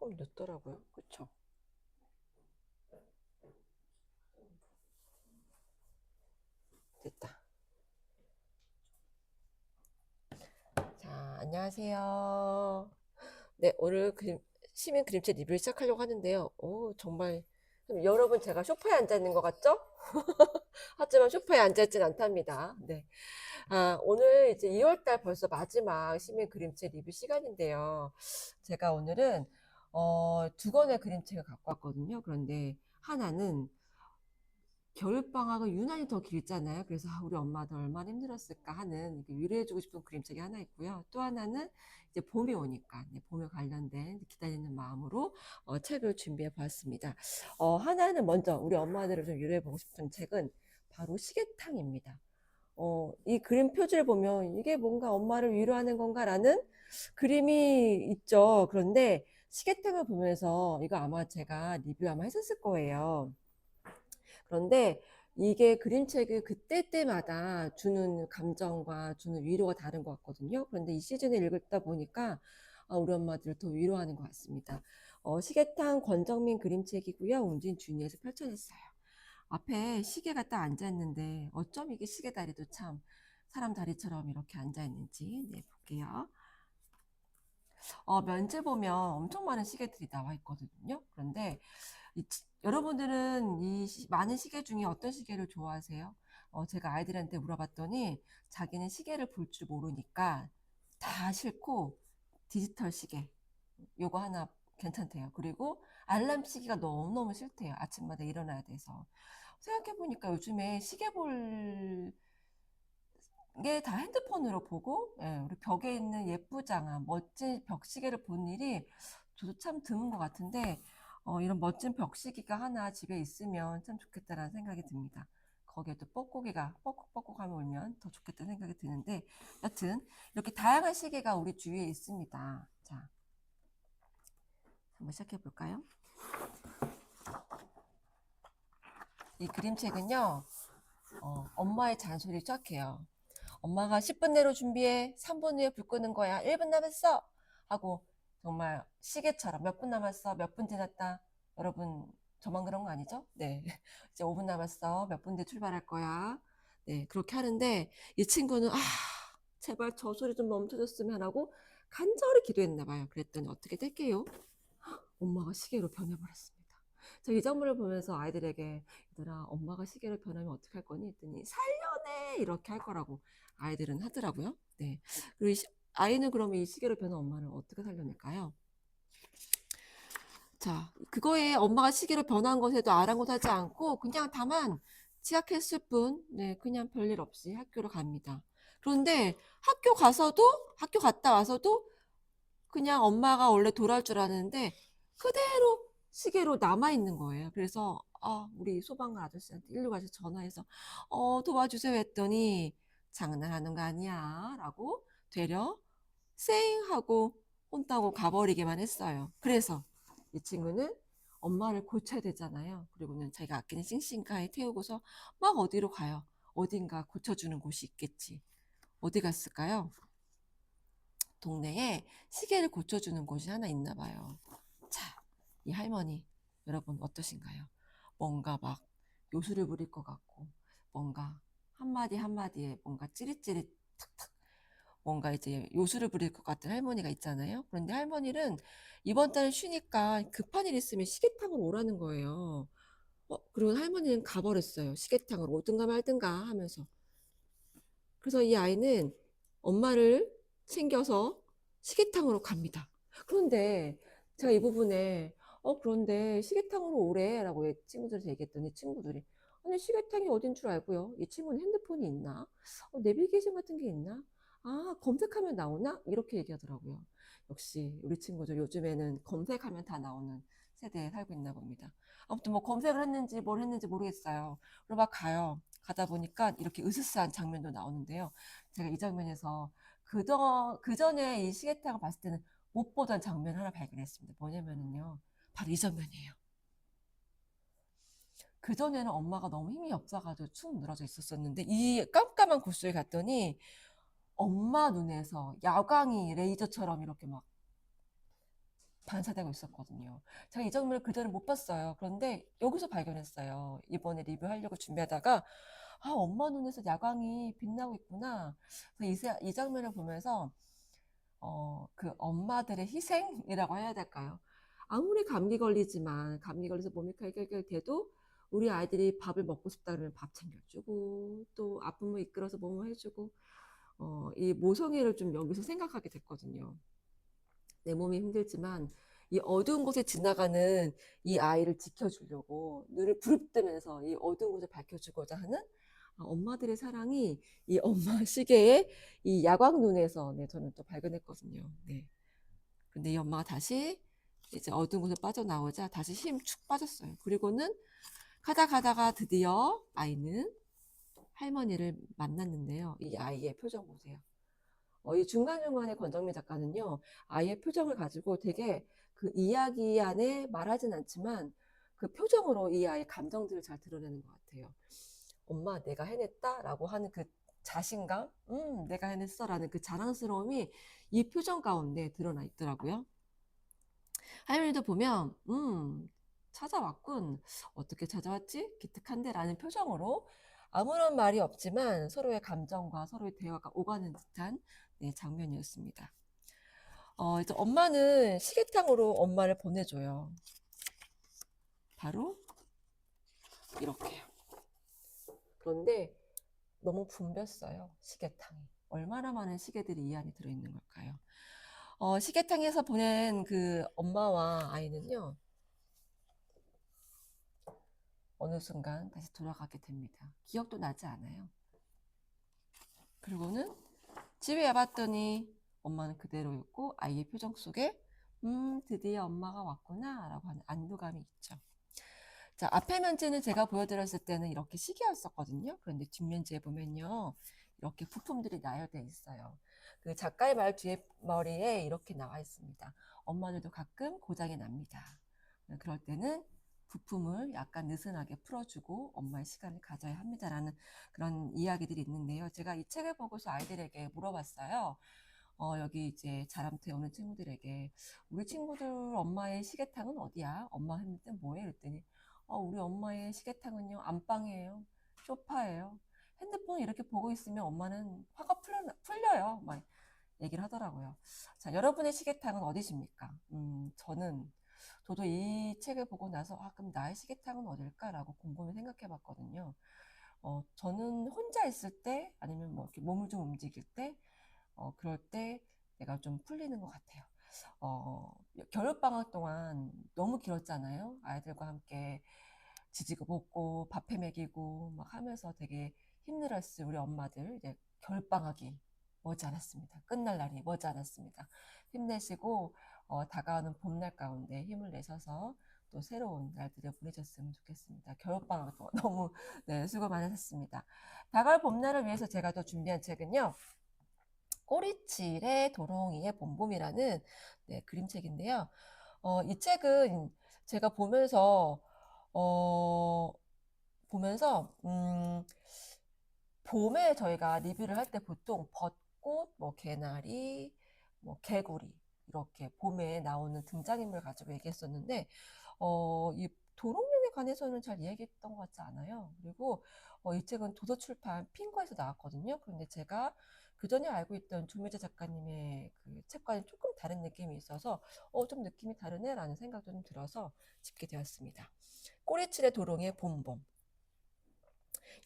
조금 늦더라고요. 그쵸? 됐다. 자, 안녕하세요. 네, 오늘 시민 그림책 리뷰를 시작하려고 하는데요. 오, 정말 여러분 제가 소파에 앉아 있는 것 같죠? 하지만 소파에 앉아 있진 않답니다. 네. 오늘 이제 2월달 벌써 마지막 시민 그림책 리뷰 시간인데요. 제가 오늘은 두 권의 그림책을 갖고 왔거든요. 그런데 하나는 겨울방학은 유난히 더 길잖아요. 그래서 우리 엄마도 얼마나 힘들었을까 하는 위로해주고 싶은 그림책이 하나 있고요. 또 하나는 이제 봄이 오니까 봄에 관련된 기다리는 마음으로 책을 준비해 보았습니다. 하나는 먼저 우리 엄마들을 좀 위로해보고 싶은 책은 바로 시계탕입니다. 이 그림 표지를 보면 이게 뭔가 엄마를 위로하는 건가라는 그림이 있죠. 그런데 시계탕을 보면서 이거 아마 제가 리뷰 아마 했었을 거예요. 그런데 이게 그림책을 그때때마다 주는 감정과 주는 위로가 다른 것 같거든요. 그런데 이 시즌에 읽다 보니까 우리 엄마들을 더 위로하는 것 같습니다. 시계탕 권정민 그림책이고요. 운진 주니에서 펼쳐냈어요. 앞에 시계가 딱 앉아있는데 어쩜 이게 시계 다리도 참 사람 다리처럼 이렇게 앉아있는지 볼게요. 면제 보면 엄청 많은 시계들이 나와 있거든요. 그런데 여러분들은 많은 시계 중에 어떤 시계를 좋아하세요? 제가 아이들한테 물어봤더니 자기는 시계를 볼 줄 모르니까 다 싫고 디지털 시계 요거 하나 괜찮대요. 그리고 알람 시계가 너무너무 싫대요. 아침마다 일어나야 돼서. 생각해보니까 요즘에 시계 볼 게 다 핸드폰으로 보고, 우리 벽에 있는 예쁘장한 멋진 벽시계를 본 일이 저도 참 드문 것 같은데, 이런 멋진 벽시계가 하나 집에 있으면 참 좋겠다라는 생각이 듭니다. 거기에 또 뻐꾸기가 뻐꾹뻐꾹하면 울면 더 좋겠다는 생각이 드는데, 여튼 이렇게 다양한 시계가 우리 주위에 있습니다. 자, 한번 시작해 볼까요? 이 그림책은요, 엄마의 잔소리 시작해요. 엄마가 10분 내로 준비해. 3분 후에 불 끄는 거야. 1분 남았어. 하고 정말 시계처럼 몇 분 남았어. 몇 분 지났다. 여러분 저만 그런 거 아니죠? 네. 이제 5분 남았어. 몇 분 뒤에 출발할 거야. 네. 그렇게 하는데 이 친구는 제발 저 소리 좀 멈춰줬으면 하고 간절히 기도했나 봐요. 그랬더니 어떻게 될게요? 엄마가 시계로 변해버렸습니다. 저 이 장면을 보면서 아이들에게 얘들아 엄마가 시계로 변하면 어떻게 할 거니? 했더니 살려내 이렇게 할 거라고 아이들은 하더라고요. 네. 그리고 아이는 그러면 이 시계로 변한 엄마를 어떻게 살려낼까요? 자, 그거에 엄마가 시계로 변한 것에도 아랑곳하지 않고 그냥 다만 지각했을 뿐, 그냥 별일 없이 학교로 갑니다. 그런데 학교 갔다 와서도 그냥 엄마가 원래 돌아올 줄 아는데 그대로 시계로 남아있는 거예요. 그래서 우리 소방관 아저씨한테 일로 가서 전화해서 도와주세요 했더니 장난하는 거 아니야 라고 되려 쌩 하고 혼나고 가버리기만 했어요. 그래서 이 친구는 엄마를 고쳐야 되잖아요. 그리고는 자기가 아끼는 싱싱카에 태우고서 막 어디로 가요. 어딘가 고쳐주는 곳이 있겠지. 어디 갔을까요? 동네에 시계를 고쳐주는 곳이 하나 있나 봐요. 자, 이 할머니 여러분 어떠신가요? 뭔가 막 요술을 부릴 것 같고 뭔가 한마디 한마디에 뭔가 찌릿찌릿 탁탁 뭔가 이제 요술을 부릴 것 같은 할머니가 있잖아요. 그런데 할머니는 이번 달 쉬니까 급한 일 있으면 시계탕으로 오라는 거예요. 그리고 할머니는 가버렸어요. 시계탕으로 오든가 말든가 하면서. 그래서 이 아이는 엄마를 챙겨서 시계탕으로 갑니다. 그런데 제가 이 부분에 그런데 시계탕으로 오래라고 친구들한테 얘기했더니 친구들이 아니 시계탕이 어딘 줄 알고요. 이 친구는 핸드폰이 있나? 내비게이션 같은 게 있나? 검색하면 나오나? 이렇게 얘기하더라고요. 역시 우리 친구들 요즘에는 검색하면 다 나오는 세대에 살고 있나 봅니다. 아무튼 뭐 검색을 했는지 뭘 했는지 모르겠어요. 그리고 막 가요. 가다 보니까 이렇게 으스스한 장면도 나오는데요. 제가 이 장면에서 그전에 이 시계탕을 봤을 때는 못 보던 장면 하나 발견했습니다. 뭐냐면은요. 바로 이 장면이에요. 그전에는 엄마가 너무 힘이 없어가지고 축 늘어져 있었었는데 이 깜깜한 곳속에 갔더니 엄마 눈에서 야광이 레이저처럼 이렇게 막 반사되고 있었거든요. 제가 이 장면을 그대로 못 봤어요. 그런데 여기서 발견했어요. 이번에 리뷰하려고 준비하다가 아, 엄마 눈에서 야광이 빛나고 있구나. 그래서 이 장면을 보면서 그 엄마들의 희생이라고 해야 될까요? 아무리 감기 걸리지만 감기 걸려서 몸이 깔깔깔대도 우리 아이들이 밥을 먹고 싶다 그러면 밥 챙겨주고 또 아프면 이끌어서 뭐뭐 해주고 이 모성애를 좀 여기서 생각하게 됐거든요. 내 몸이 힘들지만 이 어두운 곳에 지나가는 이 아이를 지켜주려고 눈을 부릅뜨면서 이 어두운 곳을 밝혀주고자 하는 엄마들의 사랑이 이 엄마 시계의 이 야광 눈에서 네, 저는 또 발견했거든요. 네. 근데 이 엄마가 다시 이제 어두운 곳에 빠져나오자 다시 힘 축 빠졌어요. 그리고는 가다가 드디어 아이는 할머니를 만났는데요. 이 아이의 표정 보세요. 이 중간중간에 권정민 작가는요, 아이의 표정을 가지고 되게 그 이야기 안에 말하진 않지만 그 표정으로 이 아이의 감정들을 잘 드러내는 것 같아요. 엄마, 내가 해냈다? 라고 하는 그 자신감? 내가 해냈어? 라는 그 자랑스러움이 이 표정 가운데 드러나 있더라고요. 할머니도 보면, 찾아왔군. 어떻게 찾아왔지? 기특한데? 라는 표정으로 아무런 말이 없지만 서로의 감정과 서로의 대화가 오가는 듯한 네, 장면이었습니다. 이제 엄마는 시계탕으로 엄마를 보내줘요. 바로 이렇게요. 그런데 너무 붐볐어요. 시계탕이. 얼마나 많은 시계들이 이 안에 들어있는 걸까요? 시계탕에서 보낸 그 엄마와 아이는요. 어느 순간 다시 돌아가게 됩니다. 기억도 나지 않아요. 그리고는 집에 와봤더니 엄마는 그대로였고 아이의 표정 속에 드디어 엄마가 왔구나 라고 하는 안도감이 있죠. 자, 앞에 면지는 제가 보여드렸을 때는 이렇게 시계였었거든요. 그런데 뒷면지에 보면요. 이렇게 부품들이 나열되어 있어요. 그 작가의 말 뒤에 머리에 이렇게 나와 있습니다. 엄마들도 가끔 고장이 납니다. 그럴 때는 부품을 약간 느슨하게 풀어주고 엄마의 시간을 가져야 합니다라는 그런 이야기들이 있는데요. 제가 이 책을 보고서 아이들에게 물어봤어요. 여기 이제 자람터에 오는 친구들에게 우리 친구들 엄마의 시계탕은 어디야? 엄마 했는데 뭐해? 그랬더니 우리 엄마의 시계탕은요 안방이에요. 소파예요. 핸드폰 이렇게 보고 있으면 엄마는 화가 풀려요. 막 얘기를 하더라고요. 자, 여러분의 시계탕은 어디십니까? 저도 이 책을 보고 나서 그럼 나의 시계탕은 어딜까라고 곰곰이 생각해 봤거든요. 저는 혼자 있을 때 아니면 뭐 이렇게 몸을 좀 움직일 때 그럴 때 내가 좀 풀리는 것 같아요. 겨울방학 동안 너무 길었잖아요. 아이들과 함께 지지고 볶고 밥해 먹이고 막 하면서 되게 힘들었어요. 우리 엄마들 이제 겨울방학이 머지않았습니다. 끝날 날이 머지않았습니다. 힘내시고 다가오는 봄날 가운데 힘을 내셔서 또 새로운 날들을 보내셨으면 좋겠습니다. 겨울방학 동안 너무 네, 수고 많으셨습니다. 다가올 봄날을 위해서 제가 또 준비한 책은요. 꼬리칠의 도롱이의 봄봄이라는 네, 그림책인데요. 이 책은 제가 어, 보면서, 봄에 저희가 리뷰를 할 때 보통 벚꽃, 뭐 개나리, 뭐 개구리 이렇게 봄에 나오는 등장인물 가지고 얘기했었는데 이 도롱뇽에 관해서는 잘 이야기했던 것 같지 않아요. 그리고 이 책은 도서출판 핑거에서 나왔거든요. 그런데 제가 그 전에 알고 있던 조미자 작가님의 그 책과는 조금 다른 느낌이 있어서 좀 느낌이 다르네라는 생각도 좀 들어서 집게 되었습니다. 꼬리칠의 도롱의 봄봄.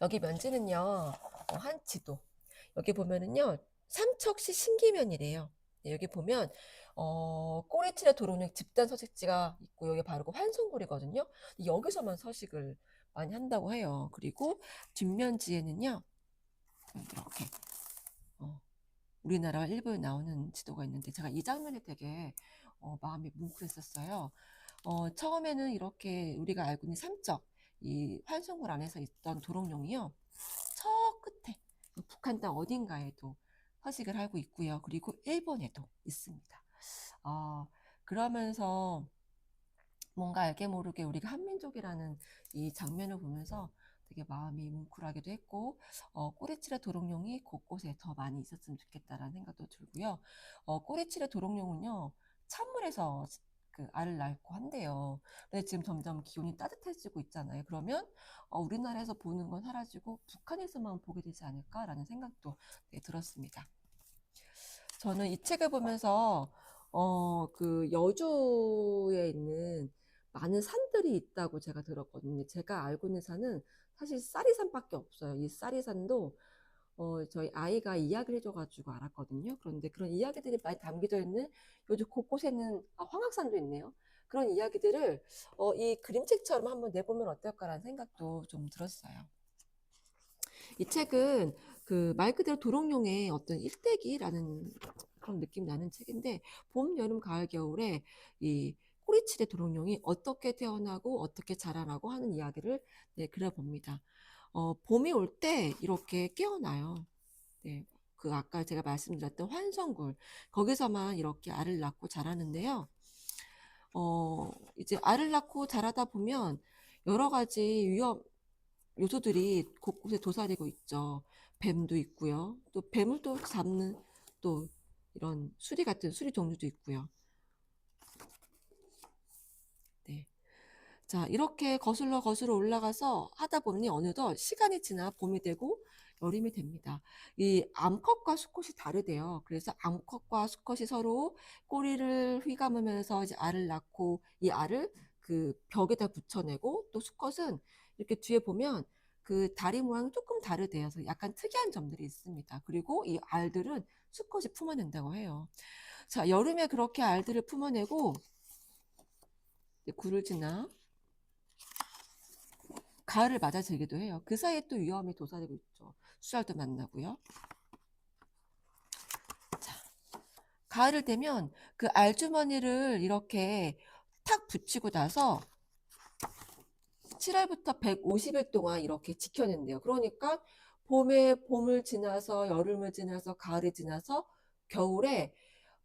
여기 면지는요, 한 지도. 여기 보면은요, 삼척시 신기면이래요. 네, 여기 보면, 꼬리칠의 도로는 집단 서식지가 있고, 여기 바로 그 환송굴이거든요. 여기서만 서식을 많이 한다고 해요. 그리고 뒷면지에는요, 이렇게, 우리나라와 일본에 나오는 지도가 있는데, 제가 이 장면이 되게, 마음이 뭉클했었어요. 처음에는 이렇게 우리가 알고 있는 삼척, 이 환송굴 안에서 있던 도롱뇽이요. 저 끝에 북한 땅 어딘가에도 서식을 하고 있고요. 그리고 일본에도 있습니다. 그러면서 뭔가 알게 모르게 우리가 한민족이라는 이 장면을 보면서 되게 마음이 뭉클하기도 했고 꼬리칠의 도롱뇽이 곳곳에 더 많이 있었으면 좋겠다라는 생각도 들고요. 꼬리칠의 도롱뇽은요. 찬물에서 그 알을 낳고 한대요. 근데 지금 점점 기온이 따뜻해지고 있잖아요. 그러면 우리나라에서 보는 건 사라지고 북한에서만 보게 되지 않을까라는 생각도 네, 들었습니다. 저는 이 책을 보면서 그 여주에 있는 많은 산들이 있다고 제가 들었거든요. 제가 알고 있는 산은 사실 쌀이산밖에 없어요. 이 쌀이산도 저희 아이가 이야기를 해줘가지고 알았거든요. 그런데 그런 이야기들이 많이 담겨져 있는 요즘 곳곳에는 황학산도 있네요. 그런 이야기들을 이 그림책처럼 한번 내보면 어떨까라는 생각도 좀 들었어요. 이 책은 그 말 그대로 도롱뇽의 어떤 일대기라는 그런 느낌 나는 책인데 봄, 여름, 가을, 겨울에 이 꼬리칠의 도롱뇽이 어떻게 태어나고 어떻게 자라나고 하는 이야기를 네, 그려봅니다. 봄이 올 때 이렇게 깨어나요. 네, 그 아까 제가 말씀드렸던 환성굴 거기서만 이렇게 알을 낳고 자라는데요. 이제 알을 낳고 자라다 보면 여러 가지 위험 요소들이 곳곳에 도사리고 있죠. 뱀도 있고요. 또 뱀을 또 잡는 또 이런 수리 같은 수리 종류도 있고요. 네. 자, 이렇게 거슬러 올라가서 하다 보니 어느덧 시간이 지나 봄이 되고 여름이 됩니다. 이 암컷과 수컷이 다르대요. 그래서 암컷과 수컷이 서로 꼬리를 휘감으면서 이제 알을 낳고 이 알을 그 벽에다 붙여내고 또 수컷은 이렇게 뒤에 보면 그 다리 모양이 조금 다르대요. 그래서 약간 특이한 점들이 있습니다. 그리고 이 알들은 수컷이 품어낸다고 해요. 자, 여름에 그렇게 알들을 품어내고 굴을 지나 가을을 맞아들기도 해요. 그 사이에 또 위험이 도사리고 있죠. 수달도 만나고요. 자, 가을을 되면 그 알주머니를 이렇게 탁 붙이고 나서 7월부터 150일 동안 이렇게 지켜낸대요. 그러니까 봄을 지나서 여름을 지나서 가을을 지나서 겨울에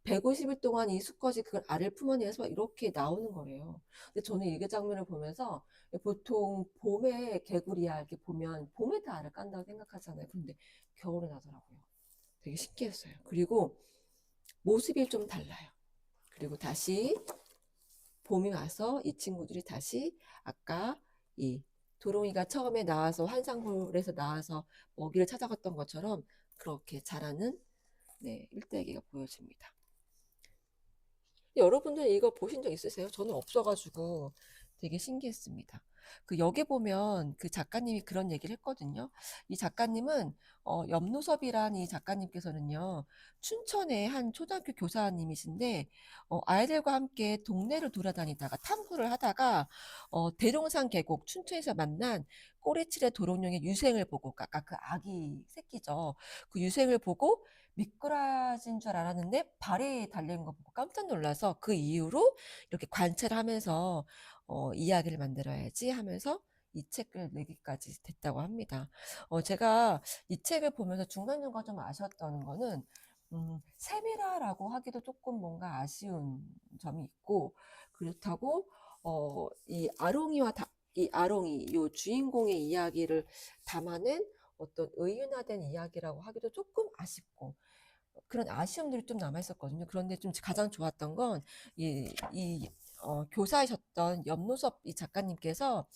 150일 동안 이 수컷이 그 알을 품어내서 이렇게 나오는 거래요. 근데 저는 이 장면을 보면서 보통 봄에 개구리알 이렇게 보면 봄에 다 알을 깐다고 생각하잖아요. 근데 겨울에 나더라고요. 되게 신기했어요. 그리고 모습이 좀 달라요. 그리고 다시 봄이 와서 이 친구들이 다시 아까 이 도롱이가 처음에 나와서 환상굴에서 나와서 먹이를 찾아갔던 것처럼 그렇게 자라는 네, 일대기가 보여집니다. 여러분들 이거 보신 적 있으세요? 저는 없어가지고 되게 신기했습니다. 그 여기 보면 그 작가님이 그런 얘기를 했거든요. 이 작가님은 염노섭이란 이 작가님께서는요 춘천의 한 초등학교 교사님이신데 아이들과 함께 동네를 돌아다니다가 탐구를 하다가 대룡산 계곡 춘천에서 만난 꼬리칠의 도롱뇽의 유생을 보고 아까 그 아기 새끼죠. 그 유생을 보고 미꾸라지인 줄 알았는데 발이 달린 거 보고 깜짝 놀라서 그 이후로 이렇게 관찰하면서 이야기를 만들어야지 하면서 이 책을 내기까지 됐다고 합니다. 제가 이 책을 보면서 중간중간 좀 아쉬웠던 거는 세밀하라고 하기도 조금 뭔가 아쉬운 점이 있고 그렇다고 이 이 아롱이 요 주인공의 이야기를 담아낸 어떤 의윤화된 이야기라고 하기도 조금 아쉽고 그런 아쉬움들이 좀 남아 있었거든요. 그런데 좀 가장 좋았던 건 이 교사이셨던 염노섭 이 작가님께서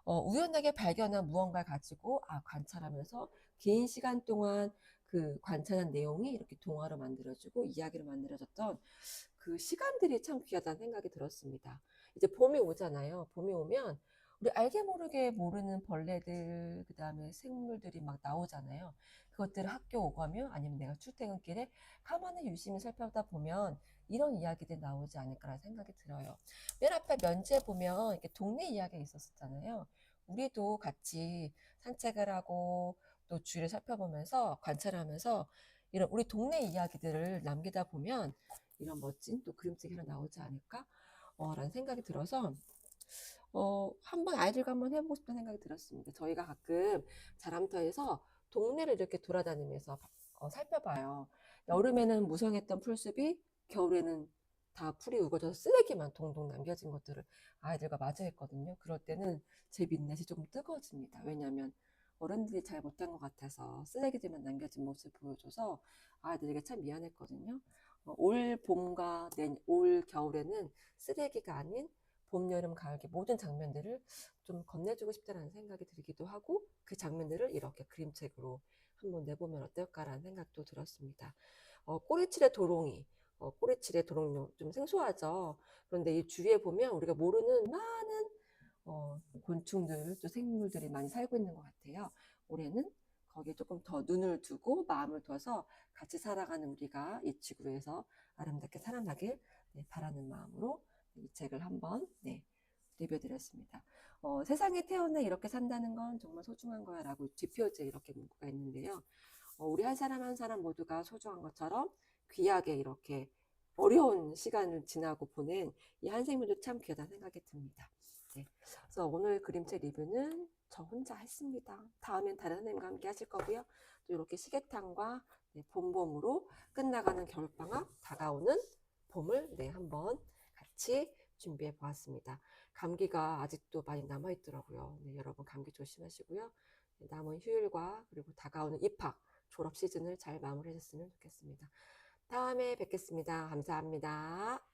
우연하게 발견한 무언가를 가지고 관찰하면서 긴 시간 동안 그 관찰한 내용이 이렇게 동화로 만들어지고 이야기로 만들어졌던 그 시간들이 참 귀하다는 생각이 들었습니다. 이제 봄이 오잖아요. 봄이 오면 우리 알게 모르게 모르는 벌레들, 그 다음에 생물들이 막 나오잖아요. 그것들을 학교 오가면 아니면 내가 출퇴근길에 가만히 유심히 살펴다 보면 이런 이야기들이 나오지 않을까라는 생각이 들어요. 맨 앞에 면지에 보면 이렇게 동네 이야기가 있었잖아요. 우리도 같이 산책을 하고 또 주위를 살펴보면서 관찰하면서 이런 우리 동네 이야기들을 남기다 보면 이런 멋진 또 그림책이 하나 나오지 않을까? 라는 생각이 들어서 한번 아이들과 한번 해보고 싶다는 생각이 들었습니다. 저희가 가끔 자람터에서 동네를 이렇게 돌아다니면서 살펴봐요. 여름에는 무성했던 풀숲이 겨울에는 다 풀이 우거져서 쓰레기만 동동 남겨진 것들을 아이들과 마주했거든요. 그럴 때는 제 민낯이 조금 뜨거워집니다. 왜냐하면 어른들이 잘 못한 것 같아서 쓰레기들만 남겨진 모습을 보여줘서 아이들에게 참 미안했거든요. 올 봄과 올 겨울에는 쓰레기가 아닌 봄, 여름, 가을 모든 장면들을 좀 건네주고 싶다는 생각이 들기도 하고 그 장면들을 이렇게 그림책으로 한번 내보면 어떨까라는 생각도 들었습니다. 꼬리칠의 도롱이, 꼬리칠의 도롱뇽 좀 생소하죠. 그런데 이 주위에 보면 우리가 모르는 많은 곤충들, 또 생물들이 많이 살고 있는 것 같아요. 올해는 거기에 조금 더 눈을 두고 마음을 둬서 같이 살아가는 우리가 이 지구에서 아름답게 살아나길 바라는 마음으로 이 책을 한번 리뷰드렸습니다. 세상에 태어나 이렇게 산다는 건 정말 소중한 거야 라고 뒷표지에 이렇게 문구가 있는데요. 우리 한 사람 한 사람 모두가 소중한 것처럼 귀하게 이렇게 어려운 시간을 지나고 보낸 이 한 생명도 참 귀하다는 생각이 듭니다. 네. 그래서 오늘 그림책 리뷰는 저 혼자 했습니다. 다음엔 다른 선생님과 함께 하실 거고요. 또 이렇게 시계탕과 봄봄으로 끝나가는 겨울방학, 다가오는 봄을 한번 같이 준비해 보았습니다. 감기가 아직도 많이 남아있더라고요. 여러분 감기 조심하시고요. 남은 휴일과 그리고 다가오는 입학, 졸업 시즌을 잘 마무리하셨으면 좋겠습니다. 다음에 뵙겠습니다. 감사합니다.